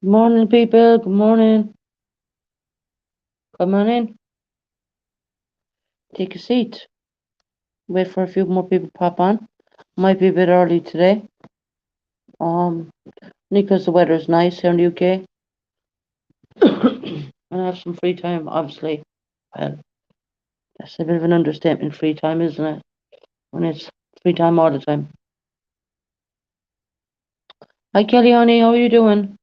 Good morning, people. Good morning. Come on in. Take a seat. Wait for a few more people to pop on. Might be a bit early today. Um, because the weather's nice here in the UK. And I have some free time, obviously. Well, that's a bit of an understatement, free time, isn't it? When it's free time all the time. Hi, Kelly, honey. How are you doing?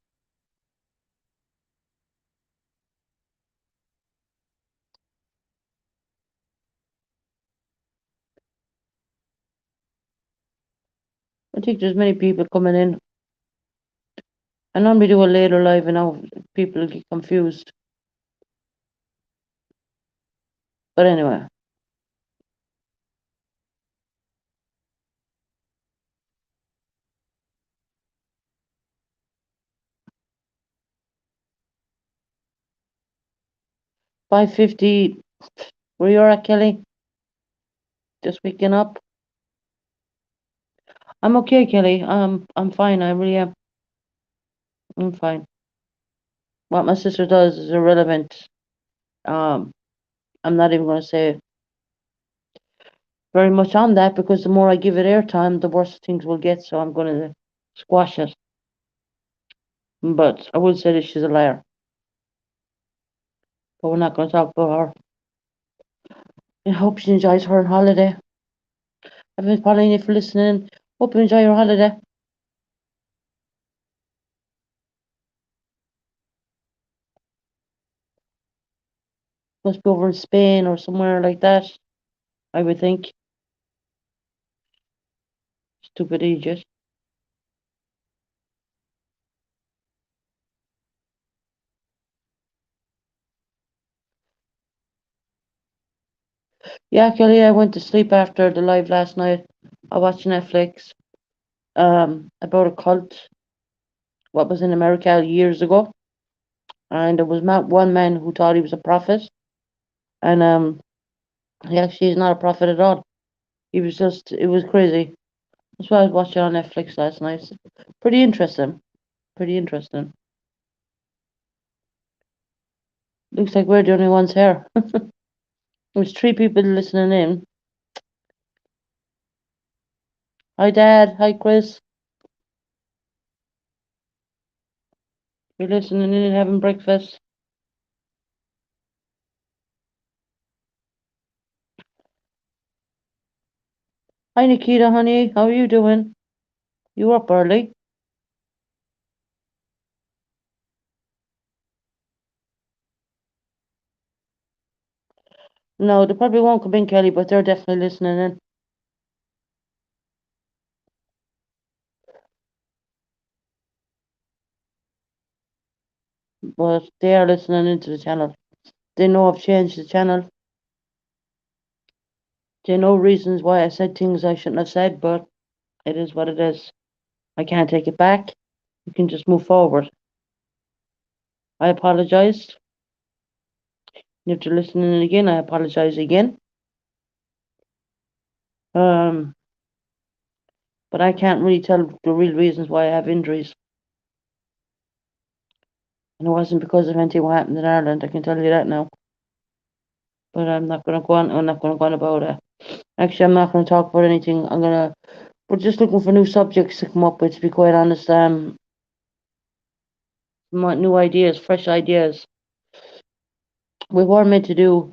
I think there's many people coming in. I normally do a later live, and now people get confused. But anyway, 5:50. Where you at, Kelly? Just waking up. I'm okay, Kelly. I'm fine. I really am. I'm fine. What my sister does is irrelevant. Um, I'm not even going to say very much on that because the more I give it airtime, the worse things will get. So I'm going to squash it. But I would say that she's a liar. But we're not going to talk about her. I hope she enjoys her holiday. I've been following you for listening. Hope you enjoy your holiday. Must be over in Spain or somewhere like that. I would think. Stupid idiot. Yeah, Kelly, I went to sleep after the live last night. I watched Netflix. About a cult. What was in America years ago, and there was one man who thought he was a prophet, and he actually is not a prophet at all. He was just, it was crazy. That's why I was watching on Netflix last night. Pretty interesting. Pretty interesting. Looks like we're the only ones here. There's three people listening in. Hi, Dad. Hi, Chris. You're listening in and having breakfast. Hi, Nikita, honey. How are you doing? You up early? No, they probably won't come in, Kelly, but they're definitely listening in. But they are listening into the channel. They know I've changed the channel. They know reasons why I said things I shouldn't have said, but it is what it is. I can't take it back. You can just move forward. I apologized. If you're listening in again, I apologize again. Um, but I can't really tell the real reasons why I have injuries. And it wasn't because of anything what happened in Ireland. I can tell you that now. But I'm not going to go on. I'm not going to go on about it. Actually, I'm not going to talk about anything. We're just looking for new subjects to come up with. To be quite honest, new ideas, fresh ideas. We were meant to do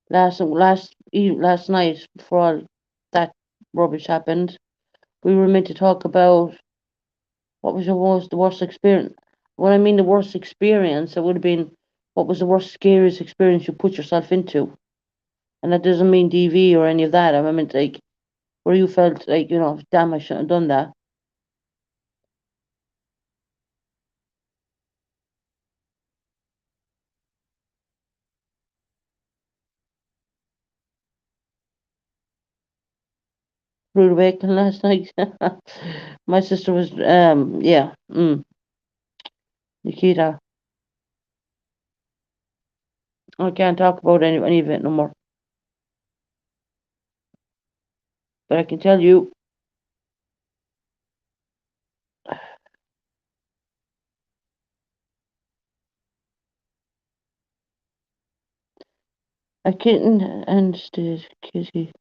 last night before all that rubbish happened. We were meant to talk about what was the worst experience. When I mean the worst experience, it would have been what was the worst, scariest experience you put yourself into, and that doesn't mean DV or any of that. I meant like where you felt like damn, I shouldn't have done that. Rude awakening last night. My sister was yeah, Nikita. I can't talk about any of it no more. But I can tell you, A kitten and the kitty.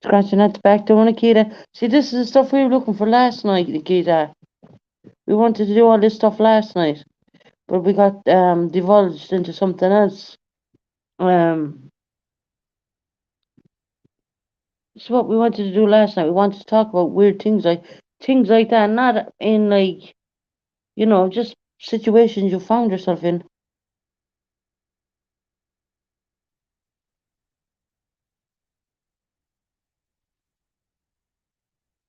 Scratching at the back door, Nikita. See, this is the stuff we were looking for last night, Nikita. We wanted to do all this stuff last night, but we got divulged into something else. Um, it's what we wanted to do last night. We wanted to talk about weird things like that, not in like just situations you found yourself in.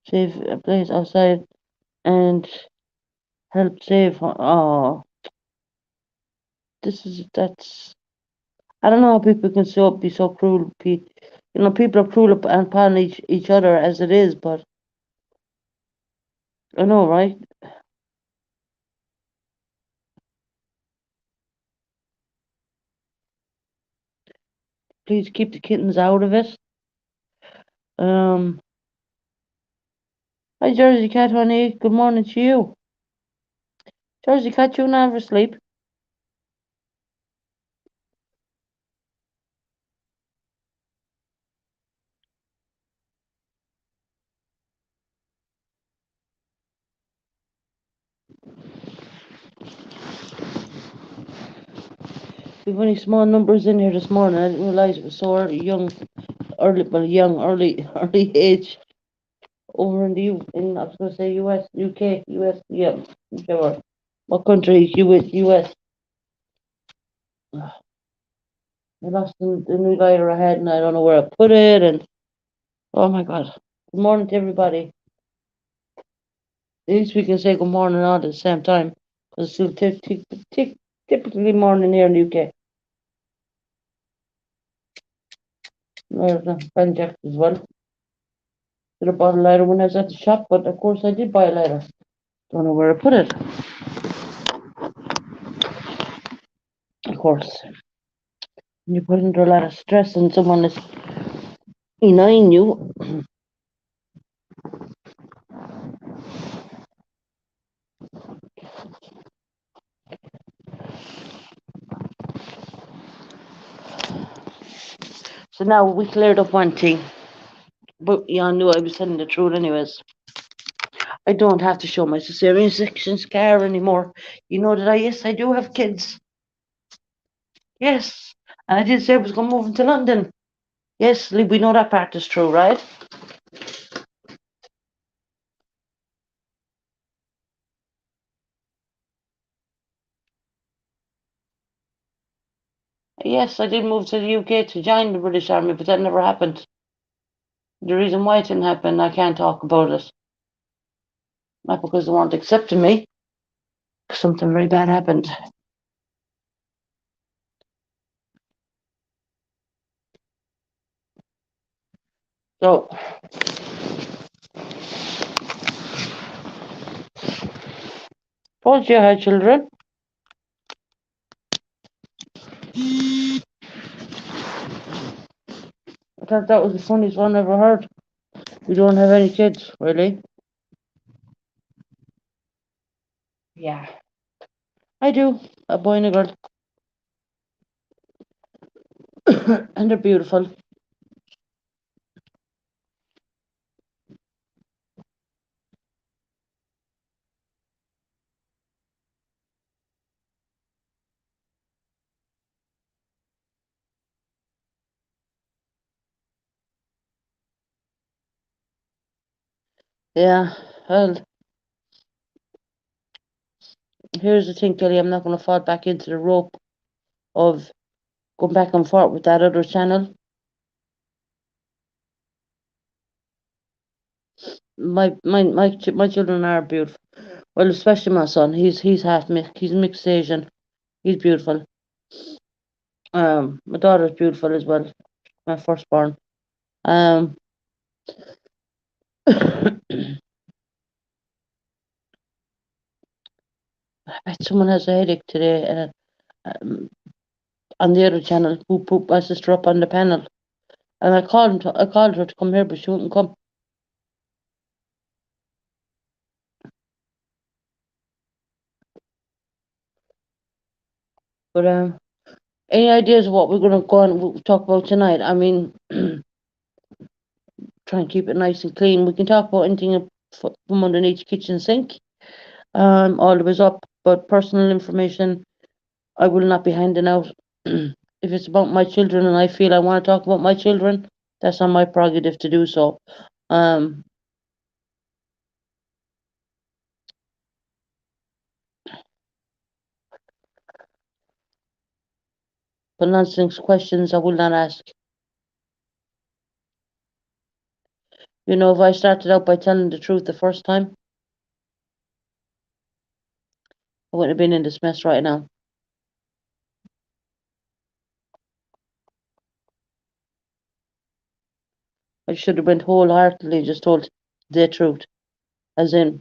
Save a place outside and help save. Oh, that's. I don't know how people can be so cruel. People are cruel upon each other as it is, but I know, right? Please keep the kittens out of it. Um, Hi, Jersey Cat, honey. Good morning to you. Jersey Cat, you never sleep. We've only small numbers in here this morning. I didn't realise it was so early age over in I was going to say US, UK, US, yeah, whichever. What country? US. I lost the new lighter I had and I don't know where I put it. And oh my God. Good morning to everybody. At least we can say good morning all at the same time because it's still typically morning here in the UK. There's a Benjack as well. Should have bought a lighter when I was at the shop, but of course I did buy a lighter. Don't know where I put it. Of course, when you put under a lot of stress and someone is denying you. So now we cleared up one thing, but y'all knew I was telling the truth anyways. I don't have to show my cesarean section scar anymore. You know that yes, I do have kids. Yes, and I did say I was going to move into London. Yes, we know that part is true, right? Yes, I did move to the UK to join the British Army, but that never happened. The reason why it didn't happen, I can't talk about it. Not because they weren't accepting me. Something very bad happened. So, told you I had children. I thought that was the funniest one I ever heard. We don't have any kids, really. Yeah, I do. A boy and a girl. And they're beautiful. Yeah, well, here's the thing, Kelly. I'm not going to fall back into the rope of going back and forth with that other channel. My children are beautiful. Well, especially my son. He's half mixed. He's mixed Asian. He's beautiful. My daughter's beautiful as well. My firstborn. Um, I bet someone has a headache today. on the other channel who put my sister up on the panel. And I called her to come here, but she wouldn't come. But any ideas of what we're gonna go and talk about tonight? I mean, try and keep it nice and clean. We can talk about anything from underneath the kitchen sink, all the way up. But personal information, I will not be handing out. If it's about my children and I feel I want to talk about my children, that's on my prerogative to do so. Um, but nonsense questions I will not ask. You know, if I started out by telling the truth the first time, I wouldn't have been in this mess right now. I should have went wholeheartedly and just told the truth. As in,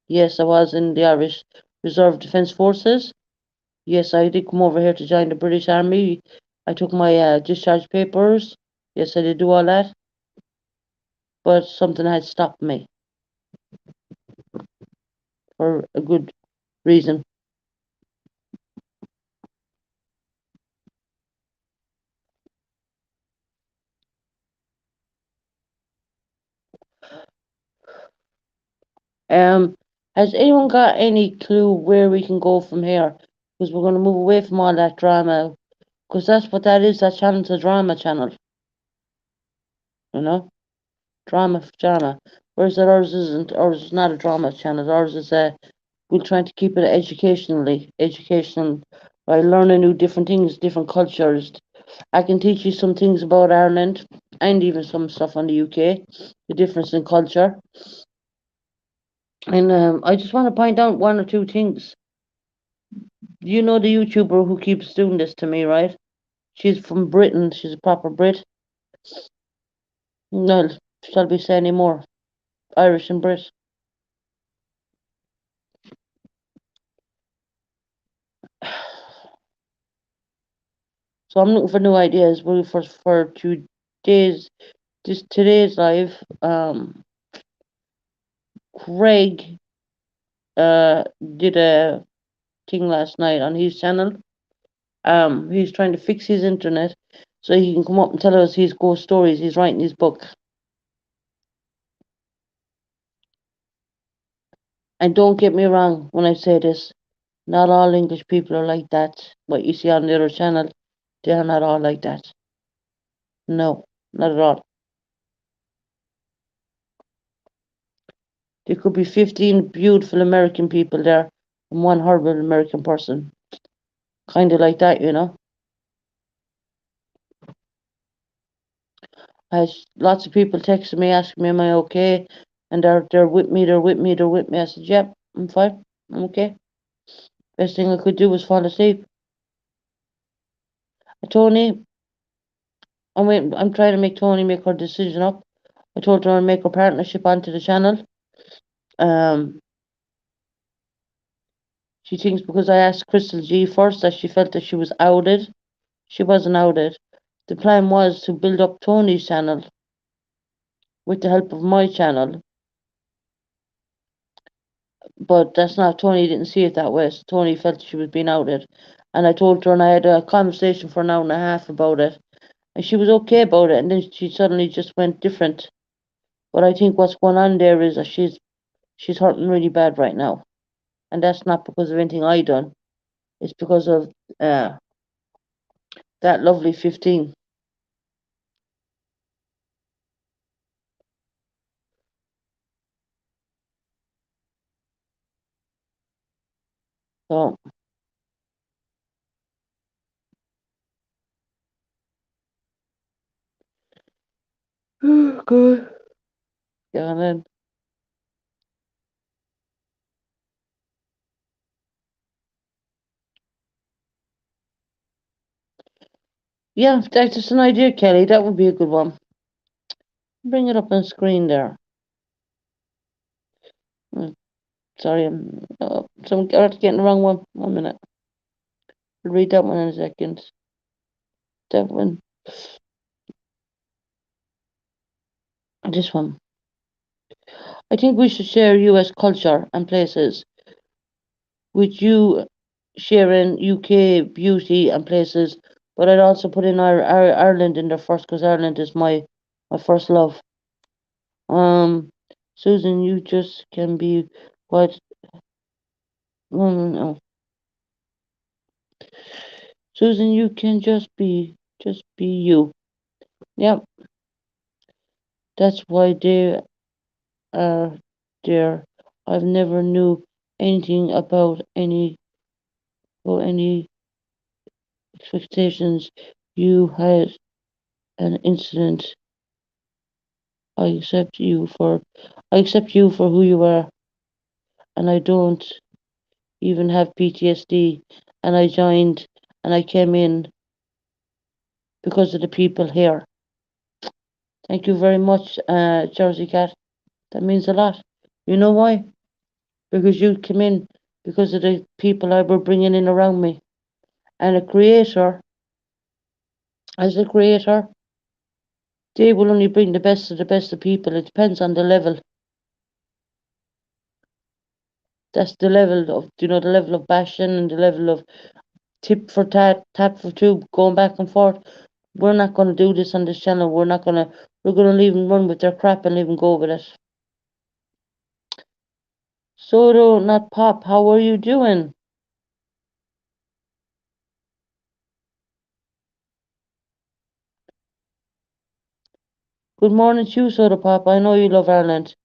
yes, I was in the Irish Reserve Defence Forces. Yes, I did come over here to join the British Army. I took my discharge papers. Yes, I did do all that. But something had stopped me for a good reason. Um, has anyone got any clue where we can go from here? Because we're going to move away from all that drama. Because that's what that is. That channel's a drama channel. You know, drama. Whereas that ours isn't. Ours is not a drama channel. Ours is a. We're trying to keep it educational, by learning new different things, different cultures. I can teach you some things about Ireland and even some stuff on the UK, the difference in culture. And I just want to point out one or two things. You know the YouTuber who keeps doing this to me, right? She's from Britain. She's a proper Brit. No, shall we say any more? Irish and Brit. So I'm looking for new ideas. Well, for today's live. Craig did a thing last night on his channel. He's trying to fix his internet so he can come up and tell us his ghost stories. He's writing his book. And don't get me wrong when I say this, not all English people are like that. What you see on the other channel, they are not all like that. No, not at all. There could be 15 beautiful American people there and one horrible American person. Kind of like that, you know. I had lots of people texting me, asking me, am I okay? And they're with me, they're with me, they're with me. I said, yep, I'm fine, I'm okay. Best thing I could do was fall asleep. Tony, I'm trying to make Tony make her decision up. I told her I'll make her partnership onto the channel. Um, she thinks because I asked Crystal G first that she felt that she was outed. She wasn't outed. The plan was to build up Tony's channel with the help of my channel. But that's not, Tony didn't see it that way. So Tony felt she was being outed. And I told her, and I had a conversation for an hour and a half about it. And she was okay about it. And then she suddenly just went different. But I think what's going on there is that she's hurting really bad right now. And that's not because of anything I done. It's because of uh, that lovely 15. So, good. Yeah, and then, yeah, that's just an idea, Kelly. That would be a good one. Bring it up on screen there. Mm, sorry, I'm getting the wrong one. 1 minute. I'll read that one in a second. That one. This one. I think we should share US culture and places with you sharing UK beauty and places, but I'd also put in Ireland in there first because Ireland is my first love. Um, Susan, you just can be what? No, no, no. Susan, you can just be you. Yep, that's why they are there. I've never knew anything about any expectations. You had an incident. I accept you for I accept you for who you are, and I don't even have PTSD. And I joined and I came in because of the people here. Thank you very much, Jersey Cat. That means a lot. You know why? Because you came in because of the people I were bringing in around me. And as a creator, they will only bring the best of people. It depends on the level. That's the level of, the level of passion and the level of tip for tat, tap for tube, going back and forth. We're not going to do this on this channel. We're going to leave them run with their crap and leave them go with it. Soto, not Pop, how are you doing? Good morning to you, Soto Pop. I know you love Ireland.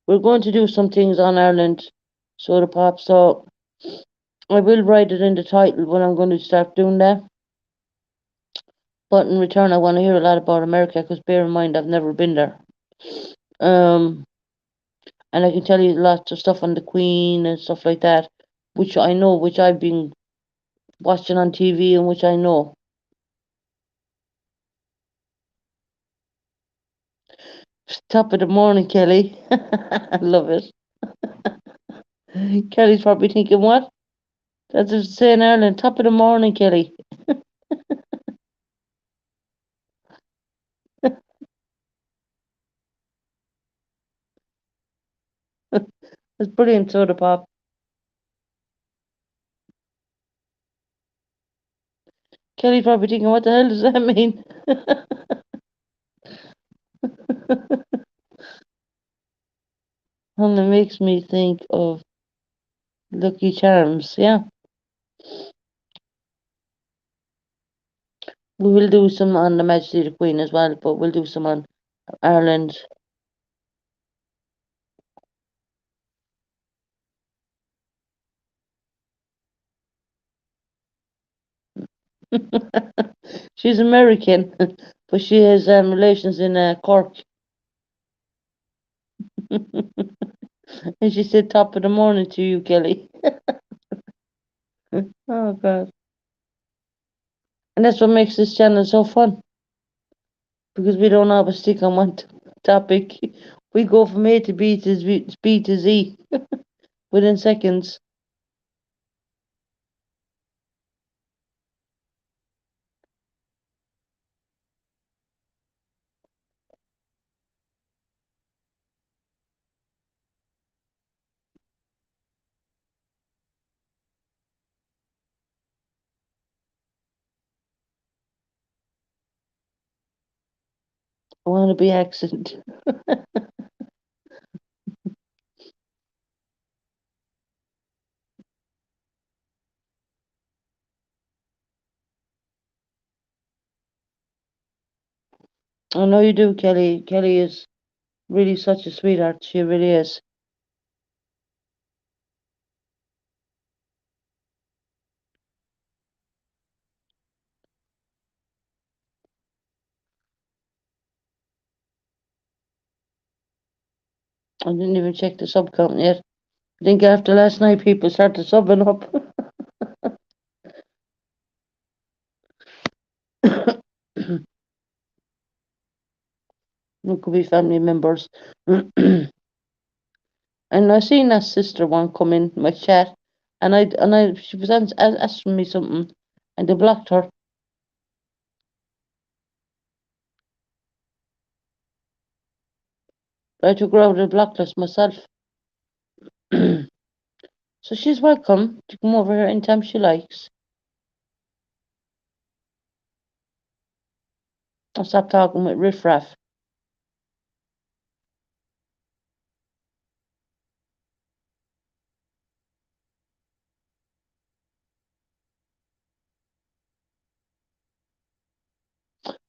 We're going to do some things on Ireland, Soda Pop, so I will write it in the title when I'm going to start doing that. But in return, I want to hear a lot about America because bear in mind, I've never been there. Um, and I can tell you lots of stuff on the Queen and stuff like that, which I know, which I've been watching on TV and which I know. Top of the morning, Kelly. I love it. Kelly's probably thinking, what? That's what say in Ireland. Top of the morning, Kelly. That's brilliant, Soda Pop. Kelly's probably thinking, what the hell does that mean? And it makes me think of Lucky Charms. Yeah, we will do some on the Majesty of the Queen as well, but we'll do some on Ireland. She's American, but she has relations in Cork. And she said top of the morning to you, Kelly. Oh, God. And that's what makes this channel so fun, because we don't always stick on one topic. We go from A to B to Z within seconds. I want to be accent. I know you do, Kelly. Kelly is really such a sweetheart. She really is. I didn't even check the sub count yet. I think after last night, people started subbing up. It could be family members. And And I seen that sister one come in my chat, and she was asking me something, and they blocked her. I took her out of the block list myself. So she's welcome to come over here anytime she likes. I'll stop talking with Riff Raff.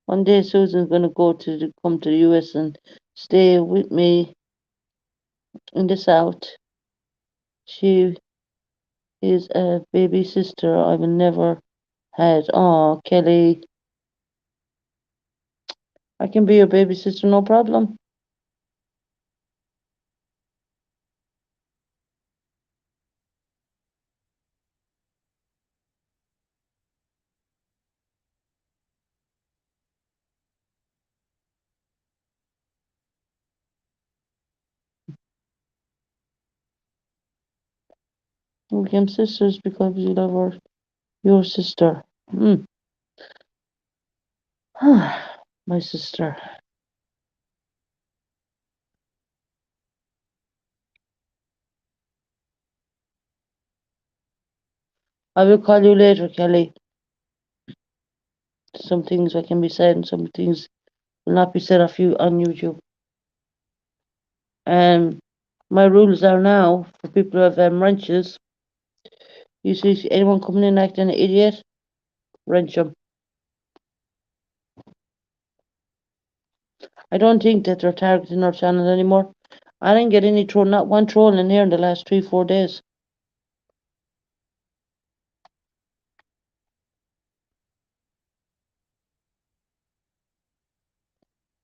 One day Susan's gonna come to the US and stay with me in the South. She is a baby sister I've never had. Oh, Kelly, I can be your baby sister, no problem. We became sisters because we love your sister. My sister. I will call you later, Kelly. Some things that can be said and some things will not be said of you on YouTube. And my rules are now for people who have wrenches. You see anyone coming in acting an idiot, wrench them. I don't think that they're targeting our channel anymore. I didn't get any troll, not one troll in here in the last 3-4 days.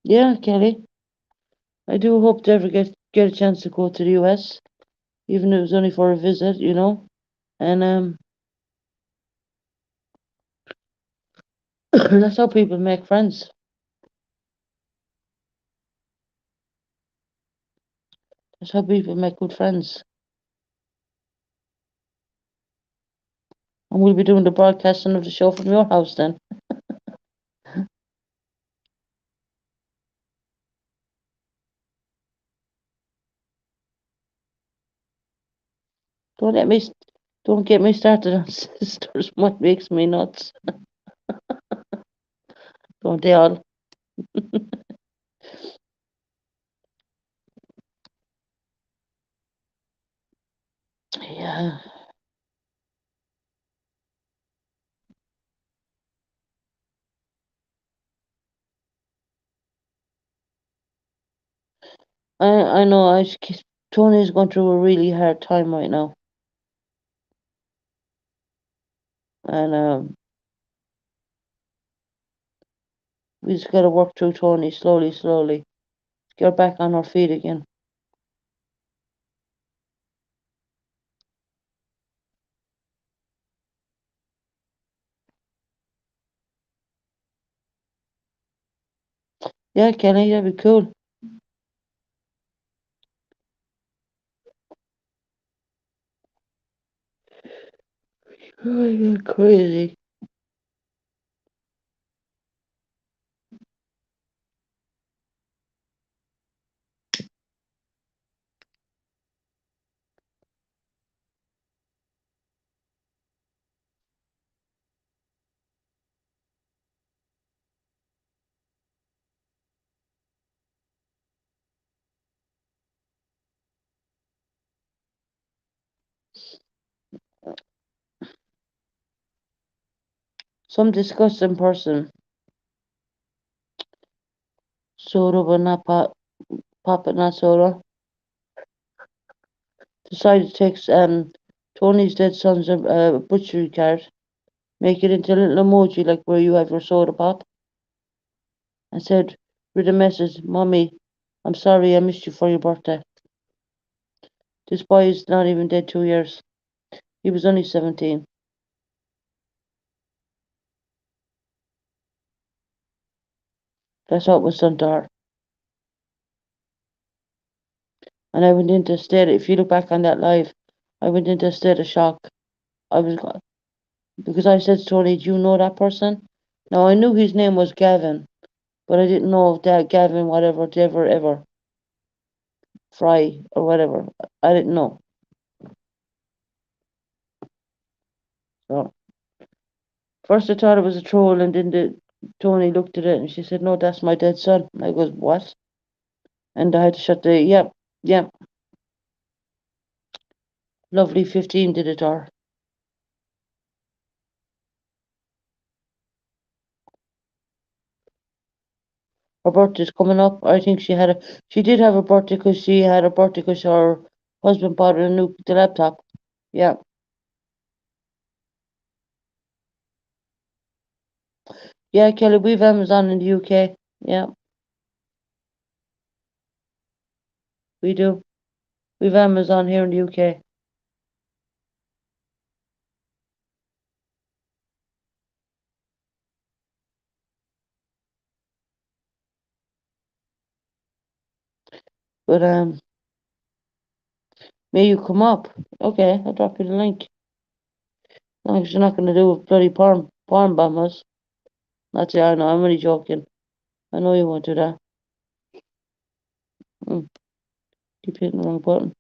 Yeah, Kelly. I do hope to ever get a chance to go to the US, even if it was only for a visit, you know. And that's how people make friends. That's how people make good friends. And we'll be doing the broadcasting of the show from your house then. Don't let me, don't get me started on sisters. What makes me nuts? Don't they all? Yeah. I know. Tony's going through a really hard time right now, and we just got to work through Tony slowly, slowly. Get back on our feet again. Yeah, Kenny, that'd be cool. Oh, you're crazy. Some disgusting person, soda but not pop it not soda, decided to take Tony's dead son's butchery card, make it into a little emoji like where you have your soda pop, and said with a message, "Mommy, I'm sorry I missed you for your birthday." This boy is not even dead 2 years. He was only 17. That's what was done to her. and I went into a state. If you look back on that live, I went into a state of shock. I was because I said to Tony, "Do you know that person?" Now I knew his name was Gavin, but I didn't know if that Gavin whatever ever Fry or whatever. I didn't know. So first I thought it was a troll, and then Tony looked at it and she said, "No, that's my dead son." And I goes, "What?" And I had to shut the yeah. Lovely 15 did it or. Her birthday's coming up. I think she did have a birthday because she had a birthday because her husband bought her the laptop. Yeah. Yeah, Kelly, we've Amazon in the UK. Yeah, we do. We've Amazon here in the UK. But may you come up? Okay, I'll drop you the link. As long as you're not gonna do a bloody porn bombers. That's it, I know, I'm only joking. I know you won't do that. Mm, keep hitting the wrong button.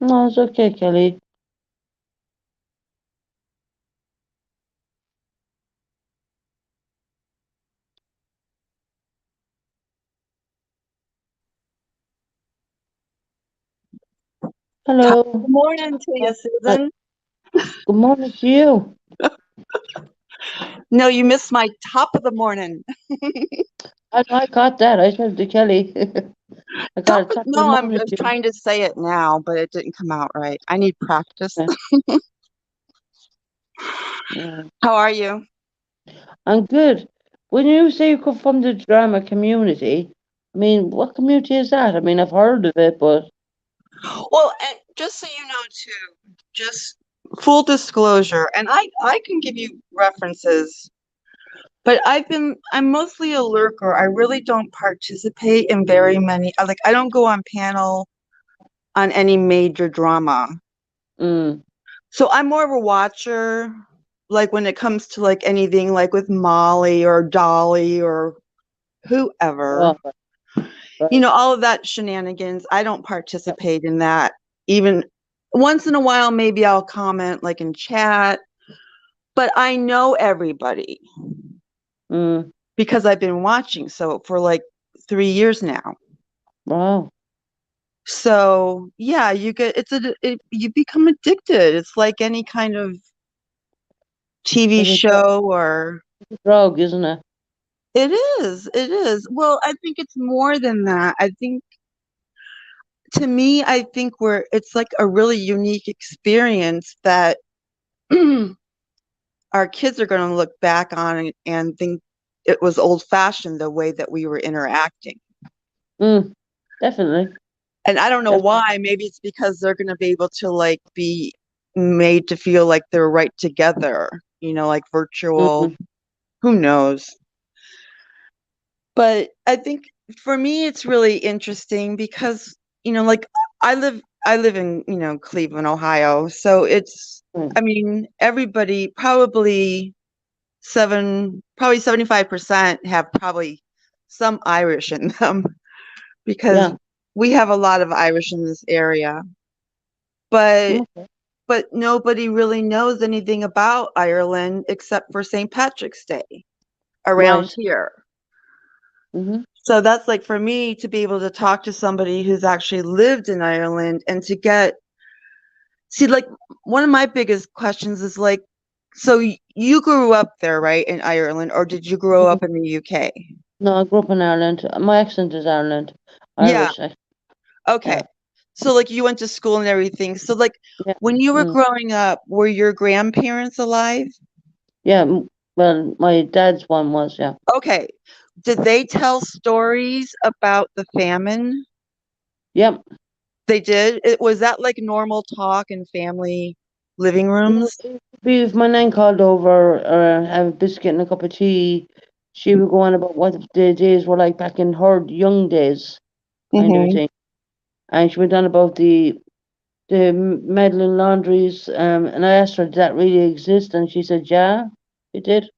No, it's okay, Kelly. Top Hello. of the morning to you, Uh, Susan. good morning to you. No, you missed my top of the morning. I got that. I said to Kelly. I got a top of the No, I'm morning to you. trying to say it now, but it didn't come out right. I need practice. Yeah, yeah. How are you? I'm good. When you say you come from the drama community, I mean, what community is that? I mean, I've heard of it, but Well, and just so you know, too, just full disclosure, and I can give you references, but I'm mostly a lurker. I really don't participate in very many, I don't go on panel on any major drama. mm, So I'm more of a watcher, like when it comes to like anything like with Molly or Dolly or whoever, oh, right. all of that shenanigans. I don't participate in that. Even once in a while, maybe I'll comment like in chat, but I know everybody Mm, because I've been watching so for like 3 years now. wow. So yeah, you become addicted. It's like any kind of TV It's show or a drug, isn't it? it is. It is. Well, I think it's more than that. I think to me, I think it's like a really unique experience that our kids are going to look back on and think it was old fashioned the way that we were interacting. Mm, definitely. And I don't know Definitely. why. Maybe it's because they're going to be able to like be made to feel like they're right together, like virtual. Mm, Who knows? But I think for me, it's really interesting because, like I live in, Cleveland, Ohio. So mm, I mean, everybody probably 75% have probably some Irish in them because yeah. we have a lot of Irish in this area. But Okay. but nobody really knows anything about Ireland except for St. Patrick's Day around Right. here. Mm-hmm. So that's like for me to be able to talk to somebody who's actually lived in Ireland and to see, like, one of my biggest questions is like, So you grew up there, right, in Ireland, or did you grow Mhm. up in the UK? No, I grew up in Ireland. My accent is Ireland, Yeah. Irish. Okay. Yeah, So like you went to school and everything. So like yeah, when you were mm, growing up, were your grandparents alive? yeah. Well, my dad's one was, yeah, Okay. Did they tell stories about the famine? yep. They did. It was that like normal talk in family living No, rooms? if my nan called over or have a biscuit and a cup of tea, she would go on about what the days were like back in her young days, kind of a Mm-hmm. thing. And she went on about the Medlin laundries, and I asked her, did that really exist? And she said, yeah, it did.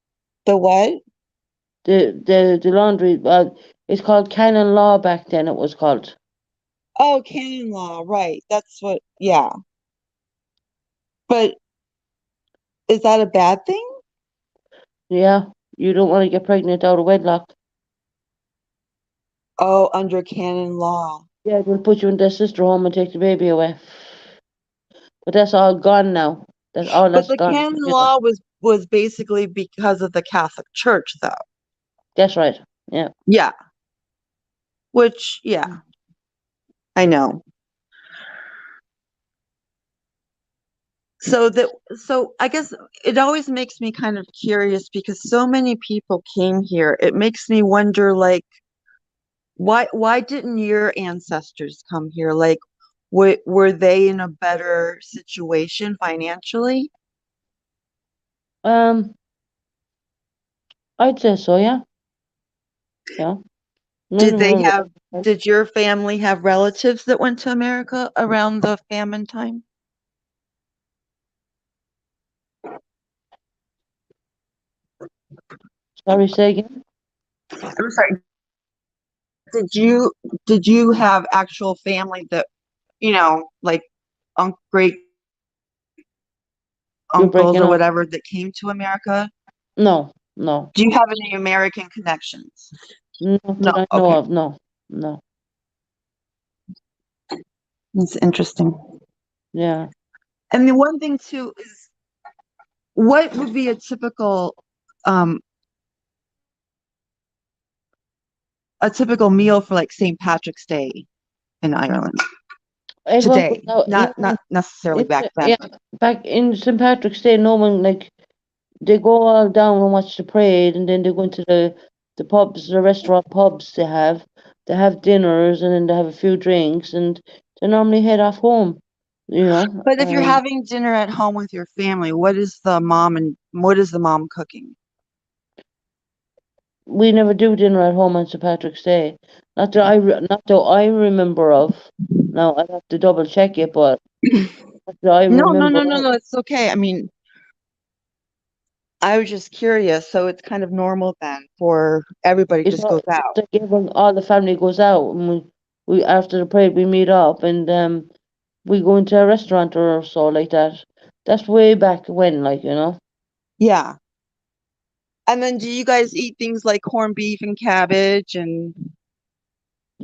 The what? The laundry, it's called Canon Law back then, it was called. Oh, canon law, right. That's what, yeah. But is that a bad thing? Yeah, you don't want to get pregnant out of wedlock. Oh, under canon law. Yeah, they'll put you in their sister home and take the baby away. But that's all gone now. That's all But that's the gone. canon You know. law was basically because of the Catholic Church, though. That's right. Yeah. Yeah, which, yeah, I know. So I guess it always makes me kind of curious because so many people came here. It makes me wonder, like, why didn't your ancestors come here? Like, were they in a better situation financially? Um, I'd say so. Yeah. Yeah. None Did of they them have, were. did your family have relatives that went to America around the famine time? Sorry, say again. I'm sorry. Did you have actual family that, like great You're uncles breaking or up. whatever that came to America? No, no, Do you have any American connections? not No. that I know Okay. of. No, no. That's interesting. Yeah. And the one thing too is what would be um a typical meal for like St. Patrick's Day in Ireland Everyone goes today? out. Not necessarily back then. Yeah. Back in St. Patrick's Day, no one like they go all down and watch the parade, and then they go into the pubs, the restaurant pubs they have. They have dinners, and then they have a few drinks, and they normally head off home. You know. But if you're having dinner at home with your family, what is the mom cooking? We never do dinner at home on St. Patrick's Day. Not that I remember of. Now I'd have to double check it, but not that I No, no, remember no, no, of. no, it's okay. I mean, I was just curious, so it's kind of normal then for everybody just goes It's out. like everyone, all the family goes out, and we after the parade we meet up, and we go into a restaurant or so like that. That's way back when, like, you know, Yeah. And then do you guys eat things like corned beef and cabbage and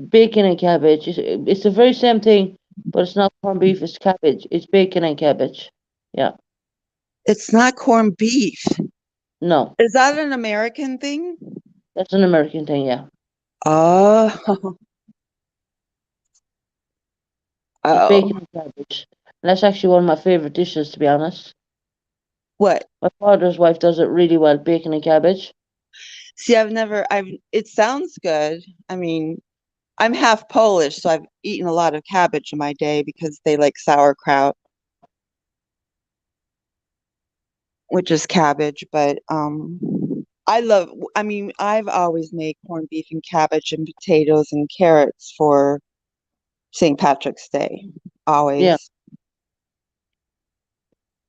bacon and cabbage. It's the very same thing, but it's not corned beef. It's cabbage. It's bacon and cabbage. Yeah. it's not corned beef. No, Is that an American thing? that's an American thing. Yeah. Oh, It's bacon oh. and cabbage. And that's actually one of my favorite dishes, to be honest. What? My father's wife does it really well, bacon and cabbage. See, it sounds good. I mean, I'm half Polish, so I've eaten a lot of cabbage in my day because they like sauerkraut, which is cabbage, but I mean, I've always made corned beef and cabbage and potatoes and carrots for St. Patrick's Day. Yeah. Always.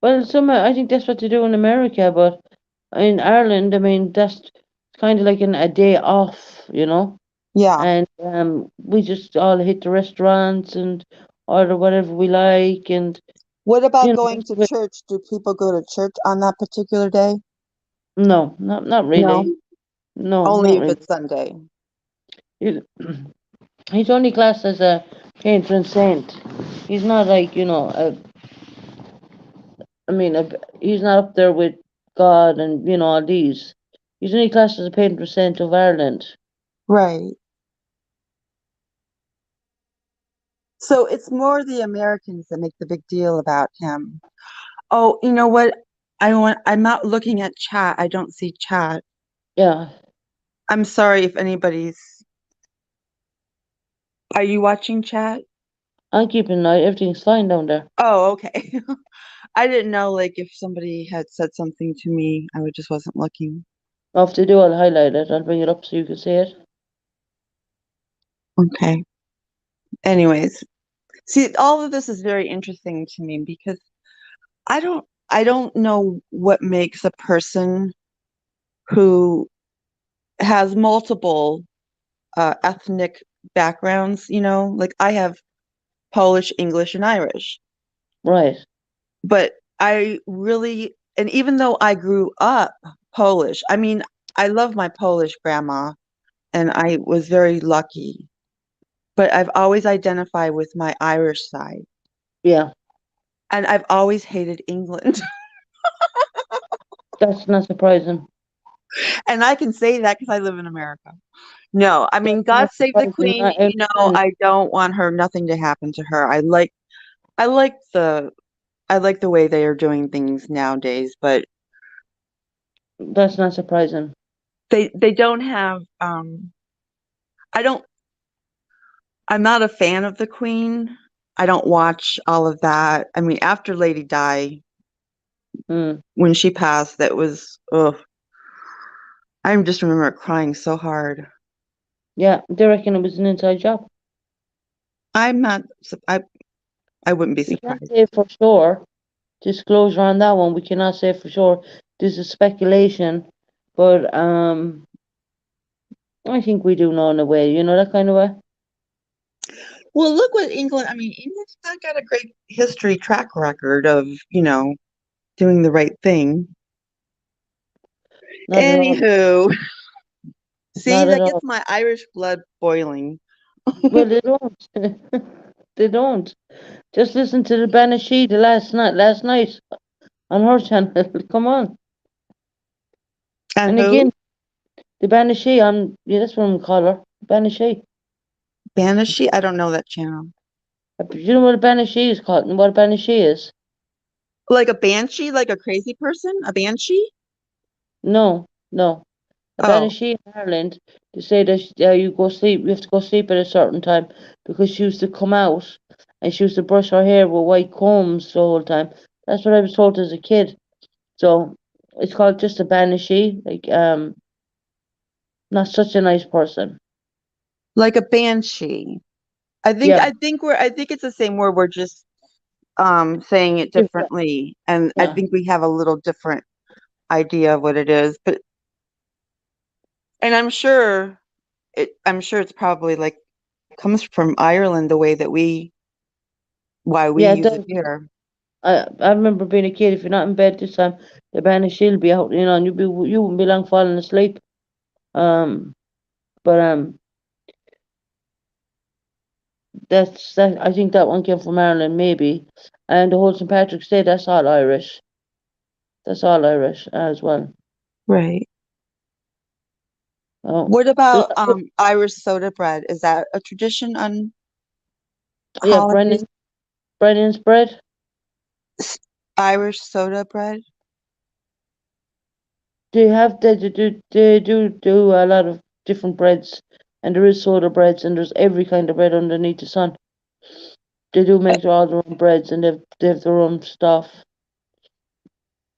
Well, I think that's what they do in America, but in Ireland, I mean, that's kind of like a day off, you know? Yeah. And we just all hit the restaurants and order whatever we like, and, What about you going know, to church? Do people go to church on that particular day? no, not No, really. No, only not if really. it's Sunday. He- He's only classed as a patron saint. He's not like, I mean, he's not up there with God and all these. He's only classed as a painting percent of Ireland. Right. So it's more the Americans that make the big deal about him. Oh, you know what? I'm not looking at chat. I don't see chat. Yeah, I'm sorry if anybody's. Are you watching chat? I'm keeping an eye. Everything's fine down there. Oh, okay. I didn't know like if somebody had said something to me. I just wasn't looking. If they do, I'll highlight it. I'll bring it up so you can see it. Okay. Anyways, see, all of this is very interesting to me because I don't know what makes a person who has multiple ethnic backgrounds, like I have Polish, English, and Irish. Right. But I really, and even though I grew up Polish, I mean, I love my Polish grandma and I was very lucky, but I've always identified with my Irish side. Yeah, And I've always hated England. that's not surprising. And I can say that because I live in America. No, I mean, That's God not save the surprising. Queen. Not every friend. I don't want her nothing to happen to her. I like the I like the way they are doing things nowadays, but That's not surprising. they don't have I don't I'm not a fan of the Queen. I don't watch all of that. I mean, after Lady Di, Mm. when she passed, that was ugh. I just remember crying so hard. Yeah, they reckon it was an inside job. I'm not I wouldn't be We can't say surprised. for sure. Disclosure on that one, we cannot say for sure. This is speculation, but I think we do know in a way. That kind of way. Well, look what England, I mean, England's not got a great history track record of, doing the right thing. Not at all. Anywho, see, Not at that gets all. my Irish blood boiling. Well, they don't. They don't. Just listen to the Banashee the last night on her channel. Come on. And And who? again, the Banashee on, yeah, that's what I'm call her. Banashee. Banshee? I don't know that channel. You know what a Banashee is called and what a Banashee is? Like a banshee, like a crazy person? A banshee? No, no. A Oh, Banashee in Ireland, they say that you have to go sleep at a certain time because she used to come out and she used to brush her hair with white combs the whole time. That's what I was told as a kid. So it's called just a Banashee, like not such a nice person. like a banshee. I think Yeah, I think I think it's the same word. We're just saying it different. differently. And I Yeah, think we have a little different idea of what it is. But and I'm sure it's probably like comes from Ireland the way that why we yeah, it use it does. here. I remember being a kid. If you're not in bed this time, the Banashee will be out. And you wouldn't be long falling asleep. Um, but that's that. I think that one came from Ireland, maybe. And the whole St. Patrick's Day, that's all Irish. That's all Irish as well. Right. Oh, What there's about no- Irish soda bread? Is that a tradition on yeah, holidays? Brennan's bread. S- Irish soda bread? They do a lot of different breads, and there is soda breads, and there's every kind of bread underneath the sun. They do make all their own breads, and they have their own stuff.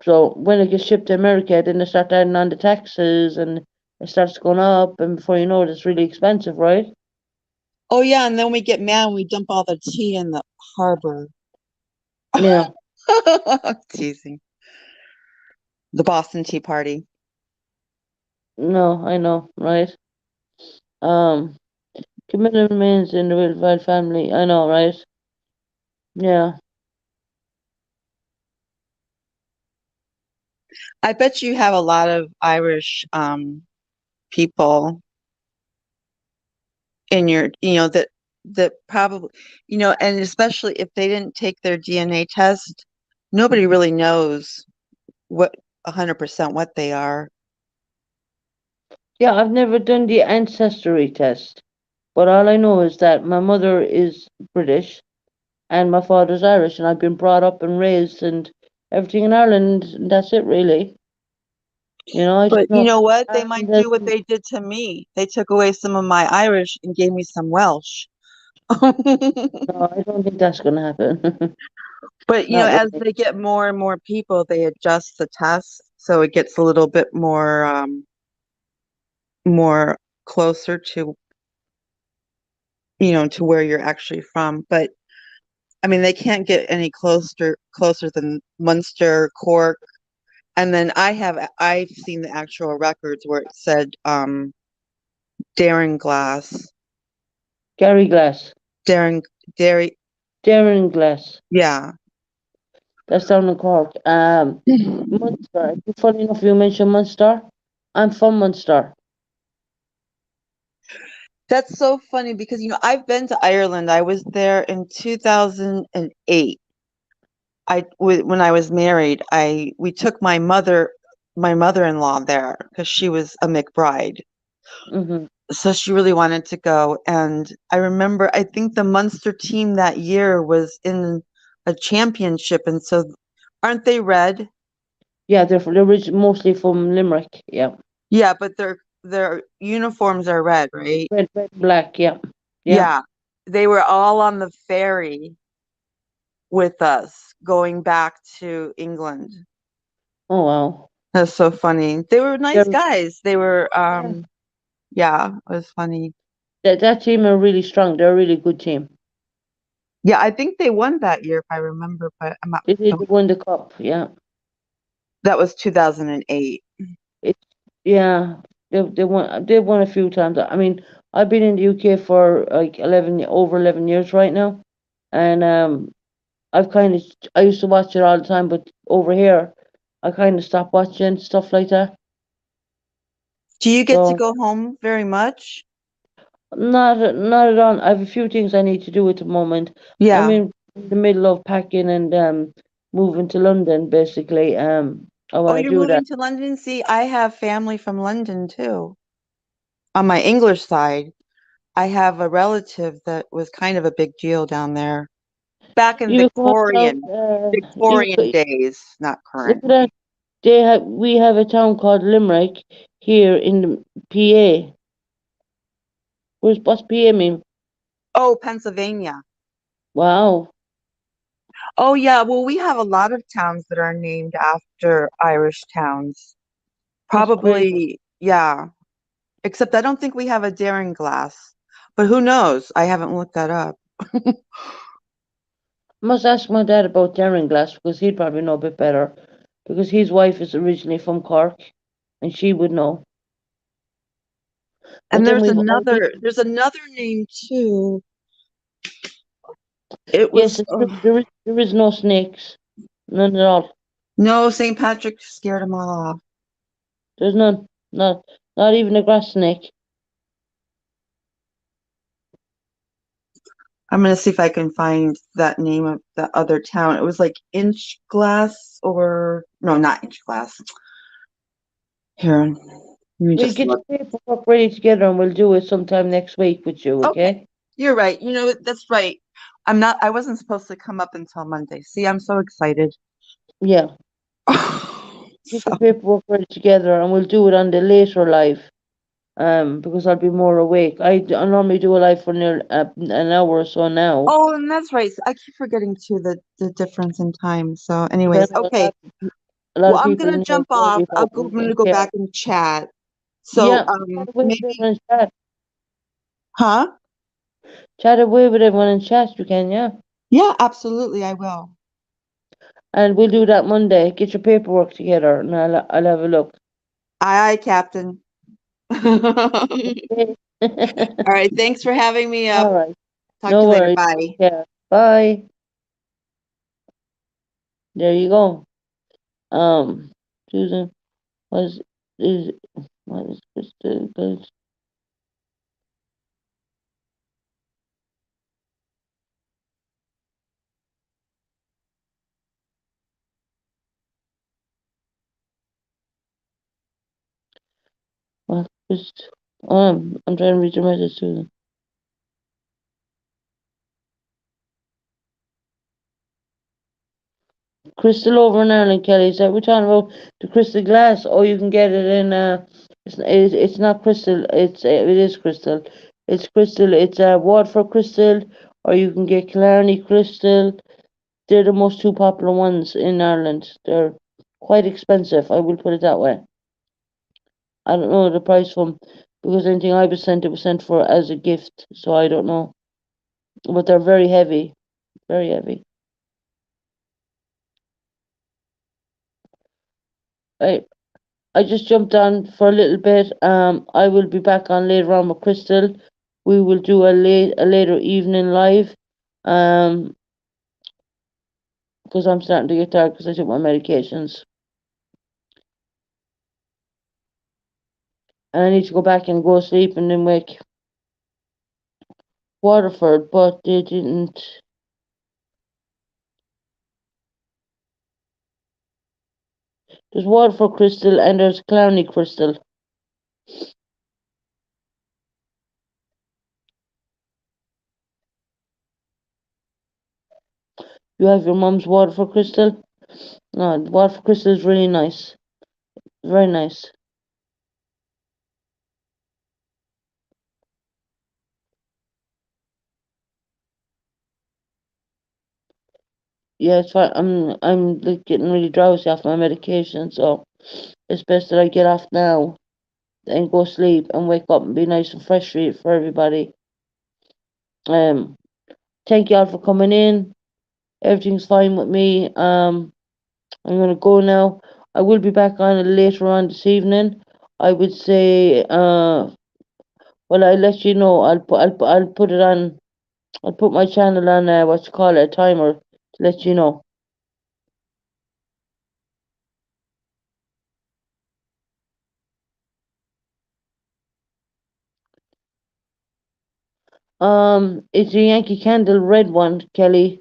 So when it gets shipped to America, then they start adding on the taxes, and it starts going up, and before you know it, it's really expensive, right? Oh yeah, and then we get mad and we dump all the tea in the harbor. Yeah, Teasing. The Boston Tea Party. no, I know, right? Um, Camilla remains in the Wilford family. I know, right? Yeah, I bet you have a lot of Irish people in your, that probably, and especially if they didn't take their DNA test, nobody really knows what 100% what they are. Yeah, I've never done the ancestry test, but all I know is that my mother is British and my father's Irish, and I've been brought up and raised and everything in Ireland. And that's it, really. I But just you know know what? They Ireland might has. do what they did to me. They took away some of my Irish and gave me some Welsh. No, I don't think that's going to happen. But Not with as me. they get more and more people, they adjust the test so it gets a little bit more closer to to where you're actually from. But I mean, they can't get any closer than Munster, Cork, and then I've seen the actual records where it said Darren Glass, Gary Glass. Darren Dairy, Darren Glass. yeah. That's down in Cork. Munster. Funny enough, you mentioned Munster. I'm from Munster. That's so funny because I've been to Ireland. I was there in 2008. When I was married, I we took my mother-in-law there because she was a McBride. Hmm. So she really wanted to go. And I remember, I think the Munster team that year was in a championship. And so, aren't they red? Yeah, they're mostly from Limerick. Yeah. Yeah, but their uniforms are red, right? Red, red, black. Yeah. Yeah. Yeah. They were all on the ferry with us going back to England. Oh, wow. That's so funny. They were nice They're, guys. They were, yeah. yeah, it was funny. That team are really strong. They're a really good team. Yeah, I think they won that year if I remember, but I'm not, They did don't, win the cup. Yeah. that was 2008. It, yeah. They won a few times. I mean, I've been in the UK for like over 11 years right now, and I used to watch it all the time, but over here, I kind of stopped watching stuff like that. Do you get to So go home very much? not at all. I have a few things I need to do at the moment. I'm Yeah. in the middle of packing and moving to London. Basically, I Oh, want to you're do that. moving to London? See, I have family from London too. On my English side, I have a relative that was kind of a big deal down there back in You come up south. Victorian days, not Look current. at that. We have a town called Limerick here in the PA. What's PA mean? Oh, Pennsylvania. Wow, Oh, yeah. Well, we have a lot of towns that are named after Irish towns. that's crazy. Probably, yeah. Except I don't think we have a Daring Glass. But who knows? I haven't looked that up. Must ask my dad about Darren Glass because he'd probably know a bit better. Because his wife is originally from Cork, and she would know. But And then there's we've all been. another name too. It Yes, was it's true. There is no snakes, none at all. no, St. Patrick scared them all off. There's none, not even a grass snake. I'm gonna see if I can find that name of that other town. It was like Inch Glass or no, not Inch Glass. Here, let me We'll just get look. the paperwork ready together, and we'll do it sometime next week with you. Okay, Okay? you're right. That's right. I wasn't supposed to come up until Monday. See, I'm so excited. Yeah. Get the So, paperwork ready together, and we'll do it on the later live. Because I'll be more awake. I normally do a live for near an hour or so now. oh, and that's right. I keep forgetting too the difference in time. So, But anyways, I know okay. a lot Well, of I'm people gonna in here jump won't off. be home. I'm gonna go Yeah. back and chat. So, Yeah. Chat away with maybe, everyone in chat. huh? Chat away with everyone in chat, you can, yeah. Yeah, absolutely, I will. And we'll do that Monday. Get your paperwork together and I'll have a look. Aye, aye, Captain. All Okay. right, thanks for having me up. All right. Talk to No you later. worries. Bye. Yeah. Bye. There you go. Susan was is what is Krista? Just, I'm trying to read your message to them. Crystal over in Ireland, Kelly. Is that we're talking about the crystal glass? Or you can get it in. It's not crystal. It is crystal. It's crystal. It's Waterford crystal, or you can get Killarney crystal. They're the most two popular ones in Ireland. They're quite expensive. I will put it that way. I don't know the price from because anything I was sent, it was sent for as a gift, so I don't know. But they're very heavy, very heavy. I I just jumped on for a little bit. I will be back on later on with Crystal. We will do a later evening live. Um, because I'm starting to get tired because I took my medications and I need to go back and go sleep and then wake Waterford, but they didn't. There's Waterford Crystal and there's Clowny Crystal. You have your mum's Waterford Crystal? No, Waterford Crystal is really nice. Very nice. Yeah, it's fine. I'm like, getting really drowsy off my medication, so it's best that I get off now and go sleep and wake up and be nice and fresh for everybody. Um, thank you all for coming in. Everything's fine with me. I'm gonna go now. I will be back on it later on this evening. I would say, well, I'll let you know. I'll put it on. I'll put my channel on. What you call it, a timer to let you know. It's a Yankee Candle red one, Kelly.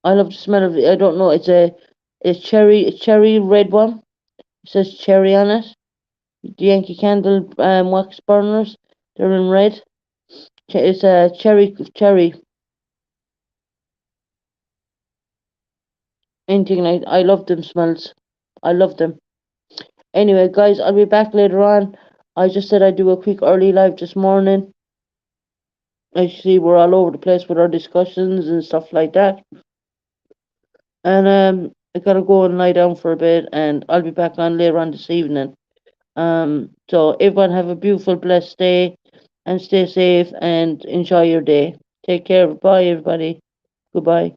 I love the smell of it. I don't know. A cherry red one. It says cherry on it. The Yankee Candle wax burners. They're in red. It's a cherry. Anything like I love them smells. I love them. Anyway, guys, I'll be back later on. I just said I'd do a quick early live this morning. I see we're all over the place with our discussions and stuff like that. And I gotta go and lie down for a bit, and I'll be back on later on this evening. So everyone have a beautiful, blessed day, and stay safe and enjoy your day. Take care. Bye, everybody. Goodbye.